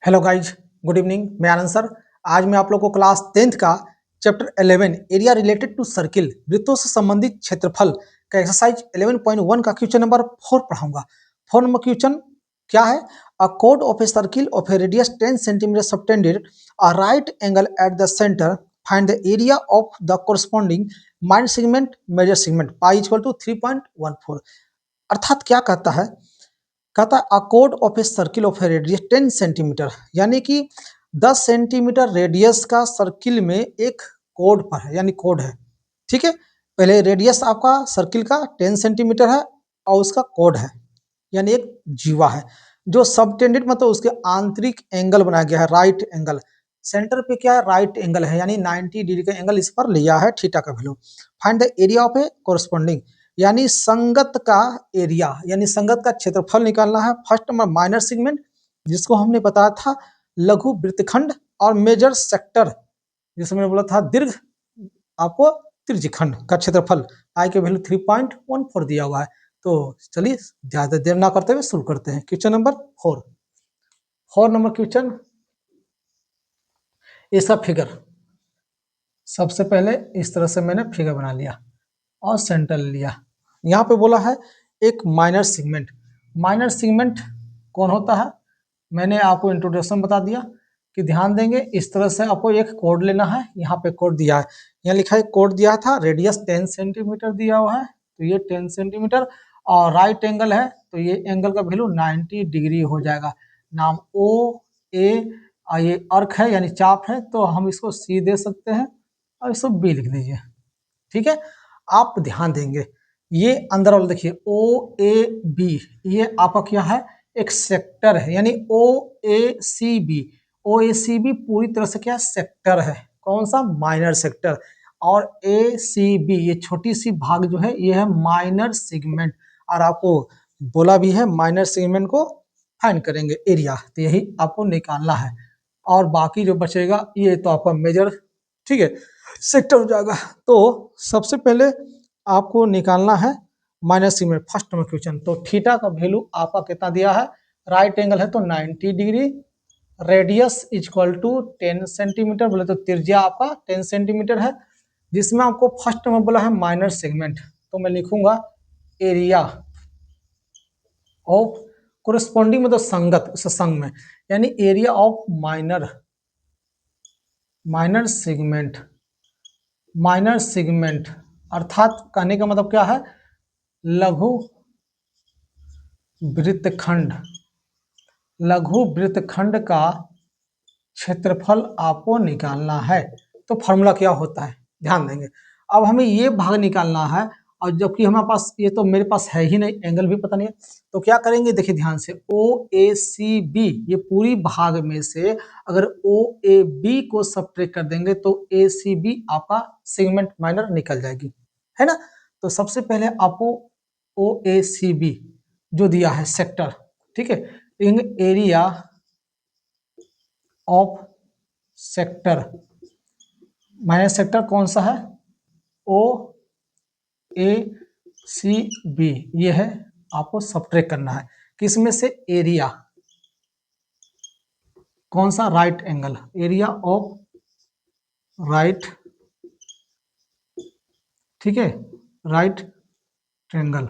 Hello guys, good evening. मैं आनंद sir. आज मैं आप लोग को क्लास 10th का chapter 11 area related to circle, वृत्तों से संबंधित क्षेत्रफल का एक्सरसाइज 11.1 का क्वेश्चन नंबर 4 पढ़ाऊंगा। 4 नंबर क्वेश्चन क्या है? अ कोड of a circle of a radius 10 centimetre subtended a right angle at the centre, find the area of the corresponding minor segment major segment pi equal to 3.14। अर्थात क्या कहता है? कहता है अ कोड of a circle of a radius 10 centimetre, यानी कि 10 centimetre radius का सर्किल में एक कोड पर है, यानी कोड है। ठीक है, पहले रेडियस आपका सर्किल का 10 सेंटीमीटर है और उसका कोड है, यानी एक जीवा है जो सबटेंडेड मतलब उसके आंतरिक एंगल बनाया गया है, राइट एंगल। सेंटर पे क्या है? राइट एंगल है, यानी 90 डिग्री का एंगल इस पर लिया है, थीटा का value. Find the area of A corresponding, यानी संगत का एरिया, यानी संगत का क्षेत्रफल निकालना है। फर्स्ट नंबर माइनर सेगमेंट, जिसको हमने बताया था लघु वृत्तखंड, और मेजर सेक्टर, जिसमें बोला था दीर्घ आपको त्रिज्यखंड का क्षेत्रफल। आई के वैल्यू 3.14 दिया हुआ है। तो चलिए ज्यादा देर ना करते हुए शुरू करते हैं। क्वेश्चन नंबर 4 नंबर क्वेश्चन, इसका फिगर। सबसे पहले इस तरह से मैंने फिगर बना लिया और सेंटर लिया। यहाँ पे बोला है एक माइनर सेगमेंट। माइनर सेगमेंट कौन होता है? मैंने आपको इंट्रोडक्शन बता दिया कि ध्यान देंगे। इस तरह से आपको एक कोड लेना है। यहाँ पे कोड दिया है, यहाँ लिखा है कोड दिया था, रेडियस 10 सेंटीमीटर दिया हुआ है, तो ये 10 सेंटीमीटर और राइट एंगल है, तो ये एंगल का वैल्यू 90 डिग्री हो जाएगा। नाम ओ ए, ये अर्क है यानी चाप है, तो हम इसको सी दे सकते हैं और इसको बी लिख दीजिए। ठीक है, आप ध्यान देंगे ये अंदर वाला देखिए ओ ए बी, ये आपका क्या है? एक सेक्टर है, यानी ओ ए सी बी। ओ ए सी बी पूरी तरह से क्या सेक्टर है? कौन सा? Minor sector. और ए सी बी ये छोटी सी भाग जो है ये है माइनर सेगमेंट। और आपको बोला भी है माइनर सेगमेंट को फाइंड करेंगे एरिया, तो यही आपको निकालना है। और बाकी जो बचेगा ये तो आपका मेजर, ठीक है, सेक्टर हो जाएगा। तो सबसे पहले आपको निकालना है minus segment. First number question, तो थीटा का वैल्यू आपका कितना दिया है? राइट एंगल है तो 90 degree, radius equal to 10 centimetre, बोले तो त्रिज्या आपका 10 सेंटीमीटर है। जिसमें आपको फर्स्ट नंबर बोला है माइनर सेगमेंट, तो मैं लिखूंगा एरिया ऑफ कोरस्पॉन्डिंग मतलब संगत, संग में, यानी area of minor segment. Minor segment अर्थात कहने का मतलब क्या है? लघु वृत्तखंड। लघु वृत्तखंड का क्षेत्रफल आपको निकालना है। तो फॉर्मूला क्या होता है? ध्यान देंगे। अब हमें ये भाग निकालना है, और जबकि हमारे पास ये तो मेरे पास है ही नहीं, एंगल भी पता नहीं है, तो क्या करेंगे? देखिए ध्यान से, ओ ए सी बी, ये पूरी भाग में से अगर ओ ए बी को सब्ट्रैक्ट कर देंगे तो ए सी बी आपका सेगमेंट माइनर निकल जाएगी, है ना। तो सबसे पहले आपको ओ ए सी बी जो दिया है सेक्टर, ठीक है, area of sector. Minus sector कौन सा है? ओ ए सी बी, ये है, आपको सब्ट्रैक्ट करना है। किस में से? एरिया कौन सा? Right angle, area of right, ठीक है, राइट ट्रायंगल।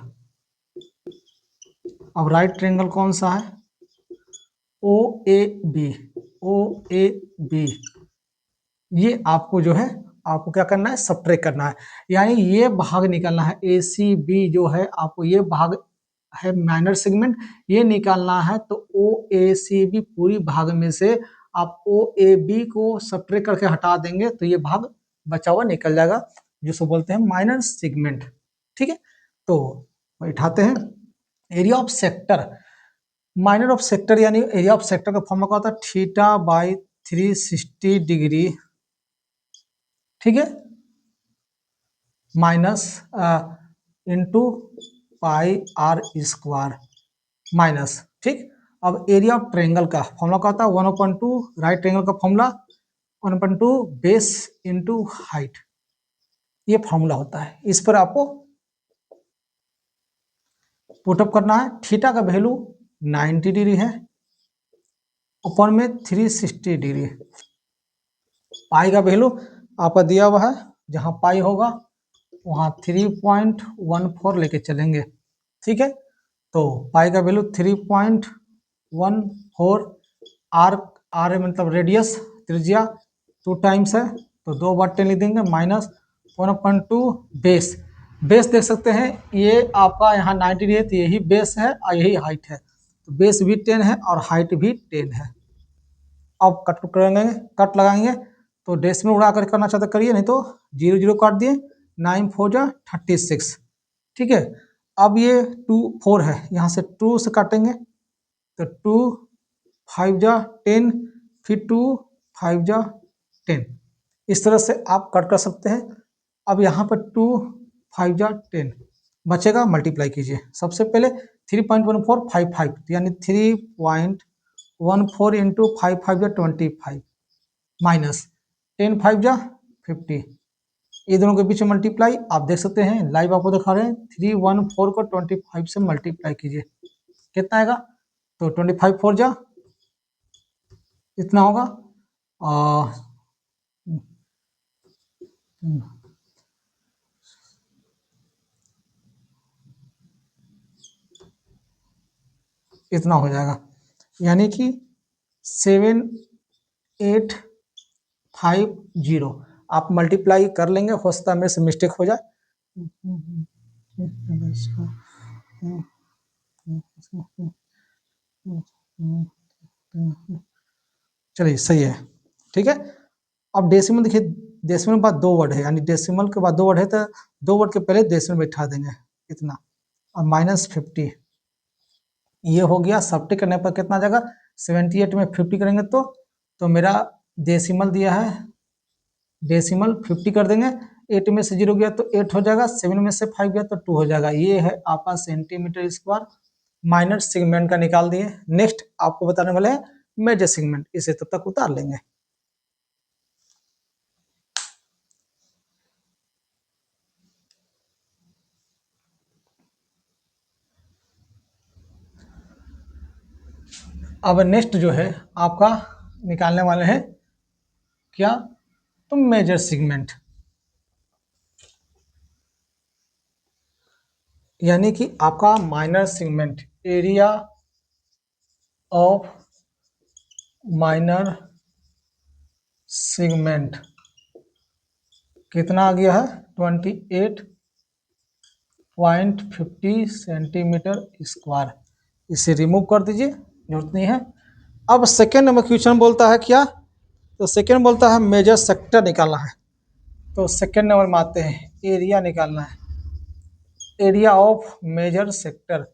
अब राइट ट्रायंगल कौन सा है? ओ A B. O A B, ये आपको जो है आपको क्या करना है? सब्ट्रैक्ट करना है, यानी ये भाग निकालना है। ए सी बी जो है आपको ये भाग है माइनर सेगमेंट, ये निकालना है। तो ओ ए सी बी पूरी भाग में से आप ओ ए बी को सब्ट्रैक्ट करके हटा देंगे तो ये भाग बचा हुआ निकल जाएगा, जिसको बोलते हैं माइनर सेगमेंट। ठीक है, तो उठाते हैं area of sector. Minor of sector यानी एरिया ऑफ सेक्टर का फॉर्मूला क्या होता है? थीटा बाई 360 डिग्री, ठीक है, minus into pi r square minus, ठीक। अब एरिया ऑफ ट्रायंगल का फॉर्मूला क्या होता है? 1/2, राइट ट्रायंगल का फॉर्मूला 1/2 बेस इंटू हाइट, ये फॉर्मूला होता है। इस पर आपको पुटअप करना है। थीटा का वैल्यू 90 डिग्री है, अपन में 360 डिग्री। पाई का वैल्यू आपका दिया हुआ है, जहां पाई होगा वहां 3.14 लेके चलेंगे। ठीक है, तो पाई का वैल्यू 3.14, आर आर मतलब रेडियस त्रिज्या 2 टाइम्स है तो 2/10 लिख देंगे, माइनस 1/2 बेस। बेस देख सकते हैं ये आपका यहाँ 90 है तो यही बेस है और यही हाइट है, तो बेस भी 10 है और हाइट भी 10 है। अब कट करेंगे, कट लगाएंगे तो डेसिमल उड़ा कर करना चाहते करिए, नहीं तो 0 0 काट दिए, 9 4 जा 36। ठीक है, अब ये 2 4 है, यहाँ से 2 से काटेंगे तो 2 5 जा 10, फिर 2 5 जा 10। इस तरह से आप कट कर सकते हैं। अब यहाँ पर 2 5 जा 10 बचेगा, मल्टीप्लाई कीजिए। सबसे पहले 3.1455 यानी 3.14 इंटू 5 5 जा 25 माइनस 10 5 जा 50, ये दोनों के बीच में मल्टीप्लाई। आप देख सकते हैं लाइव आपको दिखा रहे हैं, 314 को 25 से मल्टीप्लाई कीजिए, कितना आएगा, तो 25 4 जा इतना होगा। इतना हो जाएगा, यानी कि 7850। आप मल्टीप्लाई कर लेंगे, हो सकता है मेरे से मिस्टेक हो जाए। चलिए सही है, ठीक है। अब डेसिमल देखिए, डेसिमल के बाद 2 वर्ड है, यानी डेसिमल के बाद 2 वर्ड है तो 2 वर्ड के पहले डेसिमल बैठा देंगे, इतना। और -50 ये हो गया। सब्ट्रैक्ट करने पर कितना आ जाएगा, 78 में 50 करेंगे तो मेरा डेसिमल दिया है, डेसिमल 50 कर देंगे, 8 में से 0 गया तो 8 हो जाएगा, 7 में से 5 गया तो 2 हो जाएगा। ये है आपका सेंटीमीटर स्क्वायर। माइनर सेगमेंट का निकाल दिए। नेक्स्ट आपको बताने वाले हैं मेजर सेगमेंट, इसे तब तक उतार लेंगे। अब नेक्स्ट जो है आपका निकालने वाले हैं क्या, तो मेजर सेगमेंट, यानी कि आपका minor segment, area of minor segment कितना आ गया है, 28.50 सेंटीमीटर स्क्वायर। इसे रिमूव कर दीजिए, जरूरत नहीं है। अब सेकेंड नंबर क्वेश्चन बोलता है क्या, तो सेकेंड बोलता है मेजर सेक्टर निकालना है। तो सेकेंड नंबर में आते हैं, एरिया निकालना है, एरिया ऑफ मेजर सेक्टर।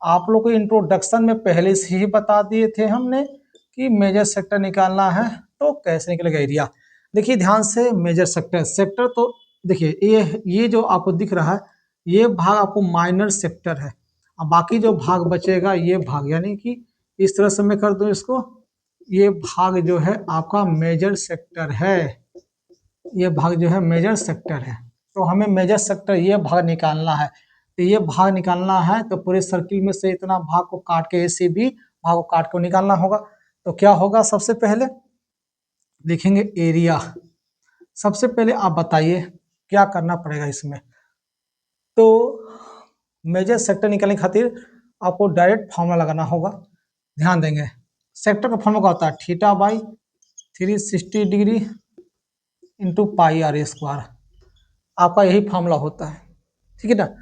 आप लोग को इंट्रोडक्शन में पहले से ही बता दिए थे हमने कि मेजर सेक्टर निकालना है तो कैसे निकलेगा एरिया। देखिए ध्यान से, मेजर सेक्टर, सेक्टर तो देखिए ये जो आपको दिख रहा है ये भाग आपको माइनर सेक्टर है, और बाकी जो भाग बचेगा ये भाग, यानी कि इस तरह से मैं कर दूं इसको, ये भाग जो है आपका मेजर सेक्टर है, ये भाग जो है मेजर सेक्टर है। तो हमें मेजर सेक्टर ये भाग निकालना है, तो ये भाग निकालना है तो पूरे सर्किल में से इतना भाग को काट के, ऐसे भी भाग को काट के निकालना होगा। तो क्या होगा, सबसे पहले लिखेंगे एरिया। सबसे पहले आप बताइए क्या करना पड़ेगा इसमें। तो मेजर सेक्टर निकालने खातिर आपको डायरेक्ट फॉर्मूला लगाना होगा। ध्यान देंगे, सेक्टर का फॉर्मूला क्या होता है, theta by 360 degree into pi r square, आपका यही फॉर्मूला होता है, ठीक है ना।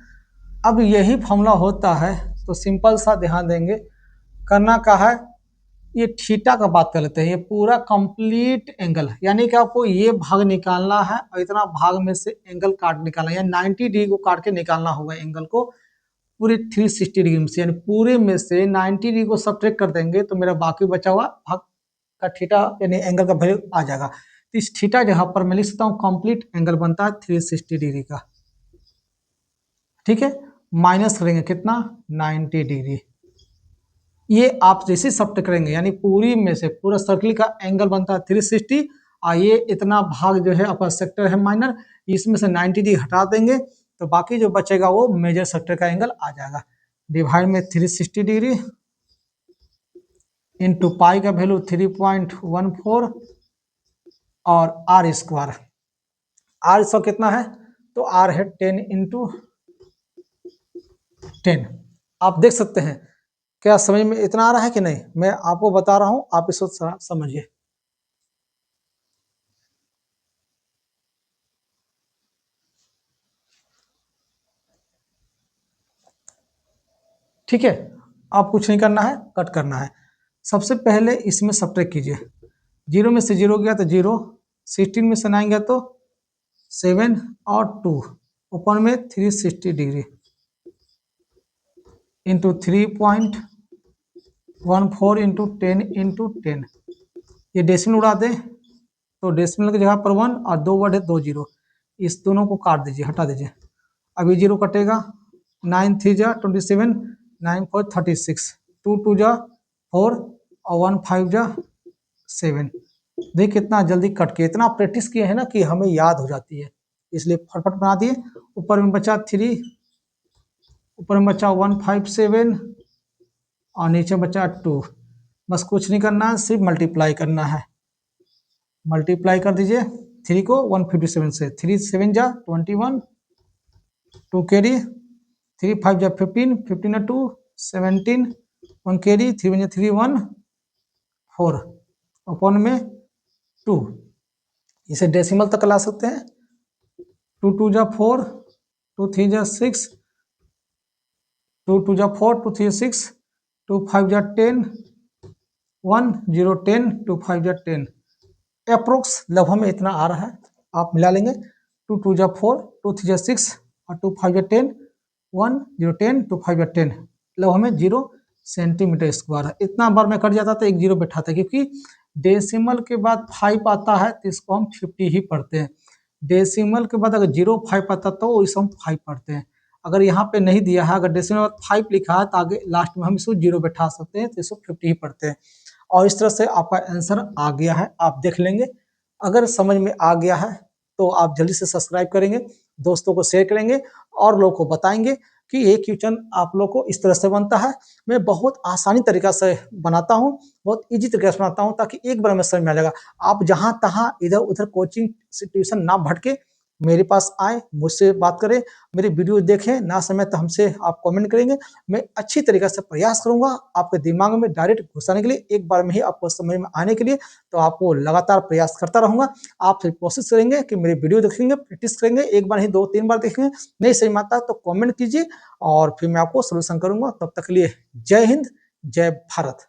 अब यही फॉर्मूला होता है तो सिंपल सा ध्यान देंगे, करना क्या है, ये थीटा का बात कर लेते हैं, ये पूरा कंप्लीट एंगल, यानी कि आपको ये भाग निकालना है और इतना भाग में से एंगल काट निकालना है, यानी 90 डिग्री को काट के निकालना होगा एंगल को पूरी 360 डिग्री में से, यानी पूरे में से 90 डिग्री को सब्ट्रैक्ट कर देंगे तो मेरा बाकी बचा हुआ भाग का थीटा यानी एंगल का वैल्यू आ जाएगा। तो इस थीटा जगह पर मैं लिख सकता हूँ कंप्लीट एंगल बनता है 360 डिग्री का, ठीक है। माइनस करेंगे कितना, 90 डिग्री। ये आप जैसे सब्ट्रैक्ट करेंगे यानी पूरी में से पूरा सर्किल का एंगल बनता है 360, और ये इतना भाग जो है आपका सेक्टर है माइनर, इसमें से 90 डिग्री हटा देंगे तो बाकी जो बचेगा वो मेजर सेक्टर का एंगल आ जाएगा। डिवाइड में 360 डिग्री इंटू पाई का वैल्यू 3.14 और आर स्क्वायर, आर इसका कितना है तो आर है 10 इंटू 10। आप देख सकते हैं, क्या समझ में इतना आ रहा है कि नहीं, मैं आपको बता रहा हूं, आप इसको समझिए। ठीक है, आप कुछ नहीं करना है, कट करना है। सबसे पहले इसमें सब्ट्रैक्ट कीजिए, 0 में से 0 गया तो 0, 16 में से 9 गया तो 7 और 2, ऊपर में 360 डिग्री इंटू 3.14 इंटू 10 इंटू 10। ये डेसिमल उड़ा दें तो डेसिमल की जगह पर 1 और 2 वर्ड है 2 0, इस दोनों को काट दीजिए, हटा दीजिए। अभी 0 कटेगा, 9 3 जा 27, 9 4 36, 2 2 जा 4 और 1 5 जा 7। देखिए कितना जल्दी कट के, इतना प्रैक्टिस किए हैं ना कि हमें याद हो जाती है, इसलिए फटफट बना दिए। ऊपर में बचा 3, ऊपर में बचा 157 और नीचे बचा 2। बस कुछ नहीं करना है, सिर्फ मल्टीप्लाई करना है। मल्टीप्लाई कर दीजिए 3 को 157 से, 3 7 जा 21, 2 कैरी, 3 5 जा 15, 15 2 17, 1 कैरी, 3 1 3 1 4 अपन में 2। इसे डेसिमल तक ला सकते हैं, 2 2 जा 4, 2 3 जा 6, 2 2 जा 4, 2 3 6, 2 5 जा 10, 1 0 10, 2 5 जा 10। अप्रोक्स लगभग में इतना आ रहा है, आप मिला लेंगे। 2 2 जा 4, 2 3 जा 6 और 2 5 जा 10, 1 0 10, 2 5 जा 10, लगभग में 0 सेंटीमीटर स्क्वायर है। इतना बार में कट जाता तो एक 0 बैठाता, क्योंकि डेसिमल के बाद 5 आता है तो इसको हम 50 ही पढ़ते हैं। डेसिमल के बाद अगर 0 5 आता तो इसको हम 5 पढ़ते हैं। अगर यहाँ पे नहीं दिया है, अगर डेसिमल बाद 5 लिखा है तो आगे लास्ट में हम इसको 0 बैठा सकते हैं, तो इसको 50 ही पढ़ते हैं। और इस तरह से आपका आंसर आ गया है, आप देख लेंगे। अगर समझ में आ गया है तो आप जल्दी से सब्सक्राइब करेंगे, दोस्तों को शेयर करेंगे और लोगों को बताएंगे कि ये क्वेश्चन आप लोग को इस तरह से बनता है। मैं बहुत आसानी तरीका से बनाता हूँ, बहुत इजी तरीके से बनाता हूँ, ताकि एक बार में समझ में आ जाएगा। आप जहाँ तहाँ इधर उधर कोचिंग ट्यूशन ना भटके, मेरे पास आए, मुझसे बात करें, मेरी वीडियो देखें, ना समय तो हमसे आप कमेंट करेंगे। मैं अच्छी तरीके से प्रयास करूंगा आपके दिमाग में डायरेक्ट घुसाने के लिए, एक बार में ही आपको समझ में आने के लिए। तो आपको लगातार प्रयास करता रहूंगा। आप कोशिश करेंगे कि मेरी वीडियो देखेंगे, प्रैक्टिस करेंगे, एक बार ही 2 3 बार देखेंगे। नहीं समझ में आता तो कमेंट कीजिए और फिर मैं आपको सोल्यूशन करूंगा। तब तक के लिए जय हिंद, जय भारत।